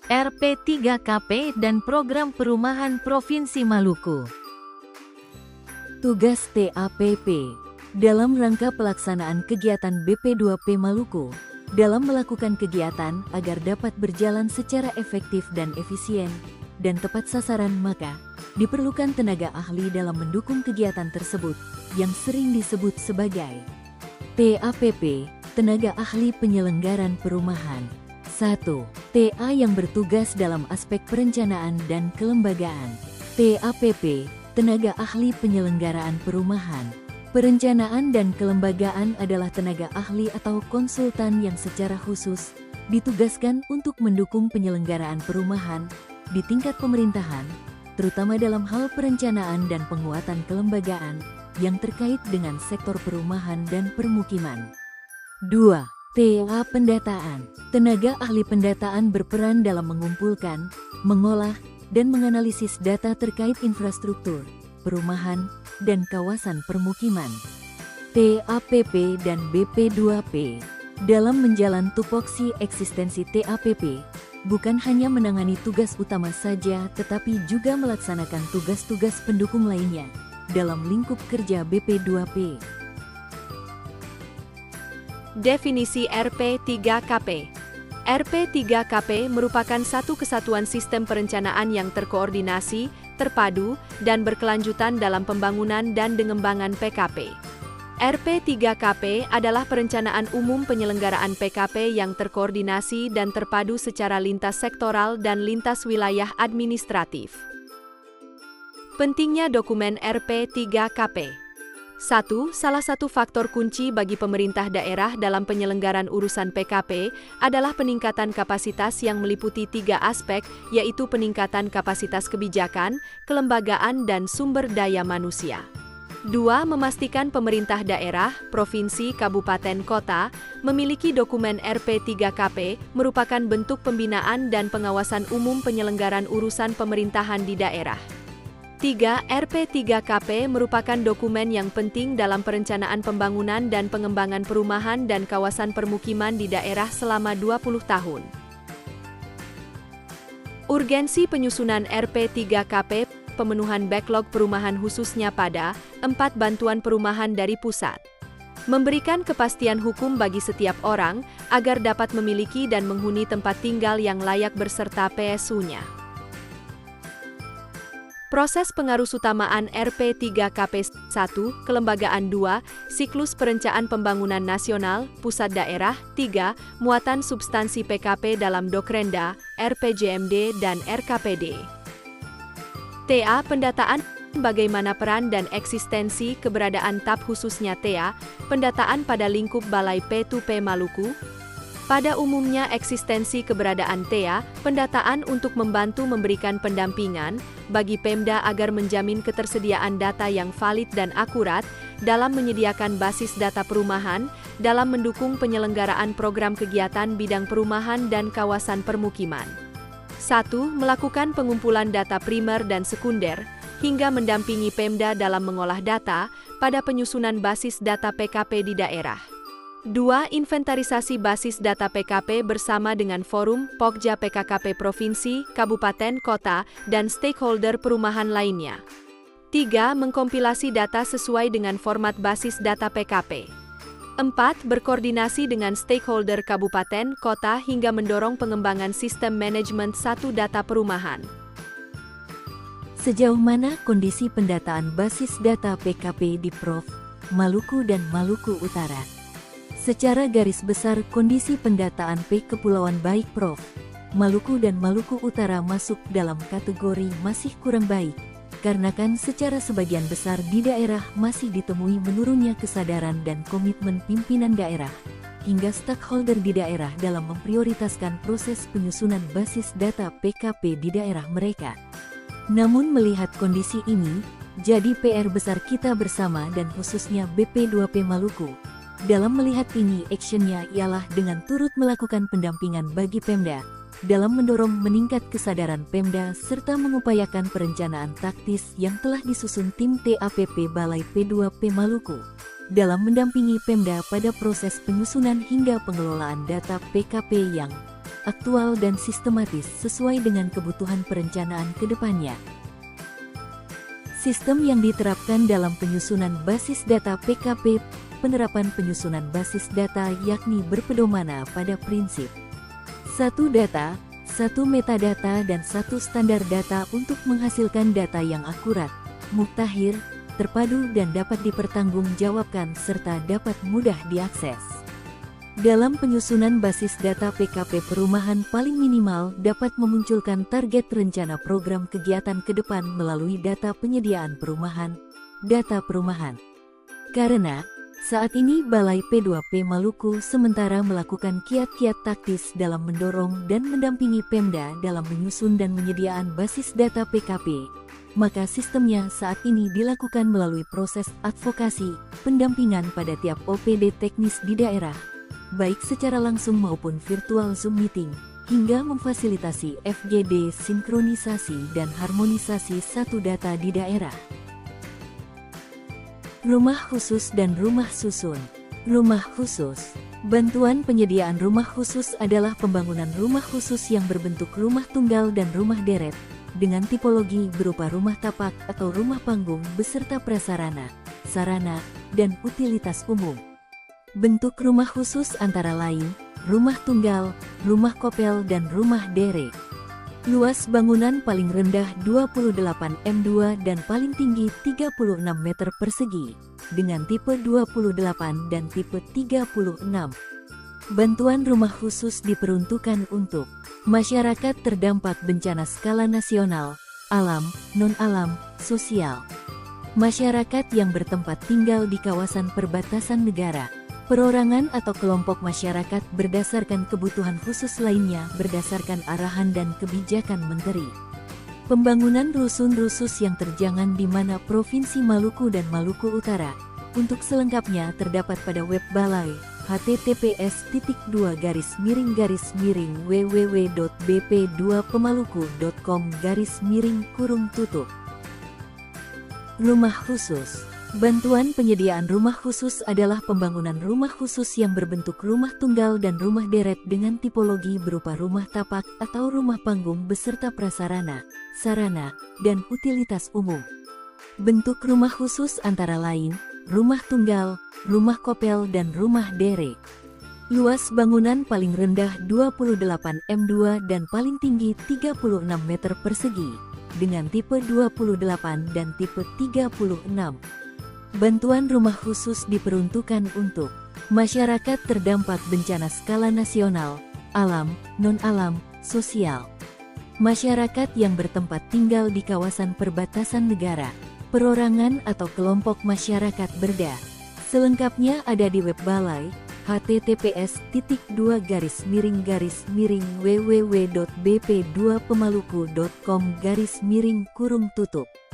RP3KP dan Program Perumahan Provinsi Maluku. Tugas TAPP dalam rangka pelaksanaan kegiatan BP2P Maluku dalam melakukan kegiatan agar dapat berjalan secara efektif dan efisien dan tepat sasaran, maka diperlukan tenaga ahli dalam mendukung kegiatan tersebut yang sering disebut sebagai TAPP, tenaga ahli penyelenggaran perumahan. 1. TA yang bertugas dalam aspek perencanaan dan kelembagaan. TAPP, tenaga ahli penyelenggaraan perumahan. Perencanaan dan kelembagaan adalah tenaga ahli atau konsultan yang secara khusus ditugaskan untuk mendukung penyelenggaraan perumahan di tingkat pemerintahan, terutama dalam hal perencanaan dan penguatan kelembagaan yang terkait dengan sektor perumahan dan permukiman. 2. TA pendataan. Tenaga ahli pendataan berperan dalam mengumpulkan, mengolah, dan menganalisis data terkait infrastruktur, perumahan, dan kawasan permukiman. TAPP dan BP2P dalam menjalan tupoksi eksistensi TAPP bukan hanya menangani tugas utama saja tetapi juga melaksanakan tugas-tugas pendukung lainnya dalam lingkup kerja BP2P. Definisi RP3KP. RP3KP merupakan satu kesatuan sistem perencanaan yang terkoordinasi, terpadu, dan berkelanjutan dalam pembangunan dan pengembangan PKP. RP3KP adalah perencanaan umum penyelenggaraan PKP yang terkoordinasi dan terpadu secara lintas sektoral dan lintas wilayah administratif. Pentingnya dokumen RP3KP. 1. Salah satu faktor kunci bagi pemerintah daerah dalam penyelenggaraan urusan PKP adalah peningkatan kapasitas yang meliputi 3 aspek, yaitu peningkatan kapasitas kebijakan, kelembagaan, dan sumber daya manusia. 2. Memastikan pemerintah daerah, provinsi, kabupaten, kota memiliki dokumen RP3KP merupakan bentuk pembinaan dan pengawasan umum penyelenggaraan urusan pemerintahan di daerah. 3. RP3KP merupakan dokumen yang penting dalam perencanaan pembangunan dan pengembangan perumahan dan kawasan permukiman di daerah selama 20 tahun. Urgensi penyusunan RP3KP, pemenuhan backlog perumahan khususnya pada 4. Bantuan perumahan dari pusat. Memberikan kepastian hukum bagi setiap orang agar dapat memiliki dan menghuni tempat tinggal yang layak beserta PSU-nya. Proses pengarusutamaan RP3KP. 1. Kelembagaan. 2. Siklus perencanaan pembangunan nasional, pusat daerah. 3. Muatan substansi PKP dalam Dokrenda, RPJMD, dan RKPD. TA pendataan. Bagaimana peran dan eksistensi keberadaan TAP khususnya TA, pendataan pada lingkup Balai P2P Maluku? Pada umumnya eksistensi keberadaan TA, pendataan untuk membantu memberikan pendampingan bagi Pemda agar menjamin ketersediaan data yang valid dan akurat dalam menyediakan basis data perumahan, dalam mendukung penyelenggaraan program kegiatan bidang perumahan dan kawasan permukiman. 1. Melakukan pengumpulan data primer dan sekunder, hingga mendampingi Pemda dalam mengolah data pada penyusunan basis data PKP di daerah. 2. Inventarisasi basis data PKP bersama dengan forum, Pokja PKKP Provinsi, Kabupaten, Kota, dan stakeholder perumahan lainnya. 3. Mengkompilasi data sesuai dengan format basis data PKP. 4. Berkoordinasi dengan stakeholder kabupaten, kota hingga mendorong pengembangan sistem manajemen satu data perumahan. Sejauh mana kondisi pendataan basis data PKP di Prov. Maluku dan Maluku Utara? Secara garis besar kondisi pendataan P Kepulauan baik Prov. Maluku dan Maluku Utara masuk dalam kategori masih kurang baik, karena kan secara sebagian besar di daerah masih ditemui menurunnya kesadaran dan komitmen pimpinan daerah, hingga stakeholder di daerah dalam memprioritaskan proses penyusunan basis data PKP di daerah mereka. Namun melihat kondisi ini, jadi PR besar kita bersama dan khususnya BP2P Maluku. Dalam melihat ini, actionnya ialah dengan turut melakukan pendampingan bagi Pemda, dalam mendorong meningkat kesadaran Pemda serta mengupayakan perencanaan taktis yang telah disusun tim TAPP Balai P2P Maluku, dalam mendampingi Pemda pada proses penyusunan hingga pengelolaan data PKP yang aktual dan sistematis sesuai dengan kebutuhan perencanaan ke depannya. Sistem yang diterapkan dalam penyusunan basis data PKP. Penerapan penyusunan basis data yakni berpedoman pada prinsip 1 data, 1 metadata dan 1 standar data untuk menghasilkan data yang akurat, mutakhir, terpadu dan dapat dipertanggungjawabkan serta dapat mudah diakses. Dalam penyusunan basis data PKP, perumahan paling minimal dapat memunculkan target rencana program kegiatan ke depan melalui data penyediaan perumahan, data perumahan. Karena saat ini Balai P2P Maluku sementara melakukan kiat-kiat taktis dalam mendorong dan mendampingi Pemda dalam menyusun dan menyediaan basis data PKP, maka sistemnya saat ini dilakukan melalui proses advokasi, pendampingan pada tiap OPD teknis di daerah, baik secara langsung maupun virtual Zoom meeting, hingga memfasilitasi FGD sinkronisasi dan harmonisasi satu data di daerah. Rumah khusus dan rumah susun. Rumah khusus. Bantuan penyediaan rumah khusus adalah pembangunan rumah khusus yang berbentuk rumah tunggal dan rumah deret, dengan tipologi berupa rumah tapak atau rumah panggung beserta prasarana, sarana, dan utilitas umum. Bentuk rumah khusus antara lain, rumah tunggal, rumah kopel dan rumah deret. Luas bangunan paling rendah 28 m2 dan paling tinggi 36 meter persegi, dengan tipe 28 dan tipe 36. Bantuan rumah khusus diperuntukkan untuk masyarakat terdampak bencana skala nasional, alam, non-alam, sosial. Masyarakat yang bertempat tinggal di kawasan perbatasan negara, perorangan atau kelompok masyarakat berdasarkan kebutuhan khusus lainnya berdasarkan arahan dan kebijakan Menteri. Pembangunan rusun-rusus yang terjangan di mana Provinsi Maluku dan Maluku Utara. Untuk selengkapnya terdapat pada web Balai, https://www.bp2pemaluku.com/. Rumah khusus. Bantuan penyediaan rumah khusus adalah pembangunan rumah khusus yang berbentuk rumah tunggal dan rumah deret dengan tipologi berupa rumah tapak atau rumah panggung beserta prasarana, sarana, dan utilitas umum. Bentuk rumah khusus antara lain, rumah tunggal, rumah kopel dan rumah deret. Luas bangunan paling rendah 28 m2 dan paling tinggi 36 meter persegi, dengan tipe 28 dan tipe 36. Bantuan rumah khusus diperuntukkan untuk masyarakat terdampak bencana skala nasional, alam, non-alam, sosial. Masyarakat yang bertempat tinggal di kawasan perbatasan negara, perorangan atau kelompok masyarakat berda. Selengkapnya ada di web Balai, https://www.bp2pemaluku.com/.